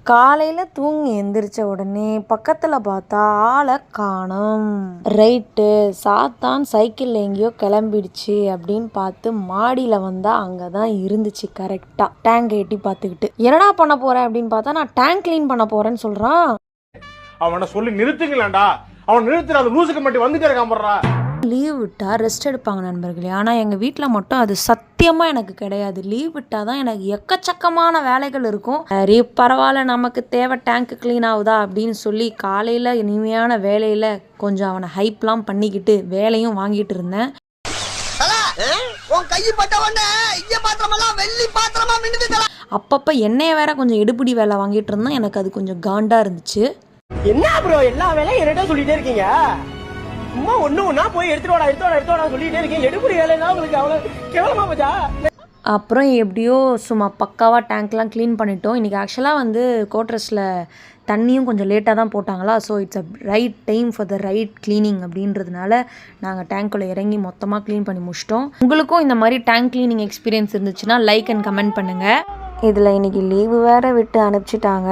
காலையில் தூங்கி எந்திரிச்ச உடனே பக்கத்தில் பார்த்தா ஆளை காணோம். ரைட்டு, சாத்தான் சைக்கிளில் எங்கேயோ கிளம்பிடுச்சு அப்படின்னு பார்த்து மாடியில் வந்தால் அங்கே தான் இருந்துச்சு கரெக்டாக. டேங்க் எட்டி பார்த்துக்கிட்டு என்னடா பண்ண போகிறேன் அப்படின்னு பார்த்தா நான் டேங்க் க்ளீன் பண்ண போகிறேன்னு சொல்கிறான். அவனை சொல்லி நிறுத்துங்களேன்டா, அவன் நிறுத்துற அது லூசுக்கு மட்டும் வந்துட்டே இருக்காமறா. லீவ் விட்டால் ரெஸ்ட் எடுப்பாங்க நண்பர்களே, ஆனால் எங்கள் வீட்டில் மட்டும் அது சத்தியமாக எனக்கு கிடையாது. லீவ் விட்டால் தான் எனக்கு எக்கச்சக்கமான வேலைகள் இருக்கும். சரி பரவாயில்ல, நமக்கு தேவை டேங்க் க்ளீன் ஆகுதா அப்படின்னு சொல்லி காலையில் இனிமையான வேலையில் கொஞ்சம் அவனை ஹைப்லாம் பண்ணிக்கிட்டு வேலையும் வாங்கிட்டு இருந்தேன். அப்பப்போ என்னைய வேற கொஞ்சம் எடுபிடி வேலை வாங்கிட்டு இருந்தேன். எனக்கு அது கொஞ்சம் காண்டாக இருந்துச்சு. என்ன ப்ரோ எல்லா வேலையும் என்னடா சொல்லிட்டே இருக்கீங்க? சும்மா ஒண்ணா போய் எடுத்துட்டு வாடா சொல்லிட்டே இருக்கீங்க. எடுப்புடி வேலைன்னா உங்களுக்கு அவ்வளவு கேவலமா போச்சா? அப்புறம் எப்படியோ சும்மா பக்காவாக டேங்க்லாம் க்ளீன் பண்ணிட்டோம். இன்றைக்கி ஆக்சுவலாக வந்து கோட்ரஸில் தண்ணியும் கொஞ்சம் லேட்டாக தான் போட்டாங்களா. So it's a right time for the right cleaning அப்படின்றதுனால நாங்கள் டேங்க்குள்ளே இறங்கி மொத்தமாக க்ளீன் பண்ணி முடிச்சிட்டோம். உங்களுக்கும் இந்த மாதிரி டேங்க் க்ளீனிங் எக்ஸ்பீரியன்ஸ் இருந்துச்சுன்னா லைக் அண்ட் கமெண்ட் பண்ணுங்கள். இதில் இன்றைக்கி லீவு வேறு விட்டு அனுப்பிச்சிட்டாங்க.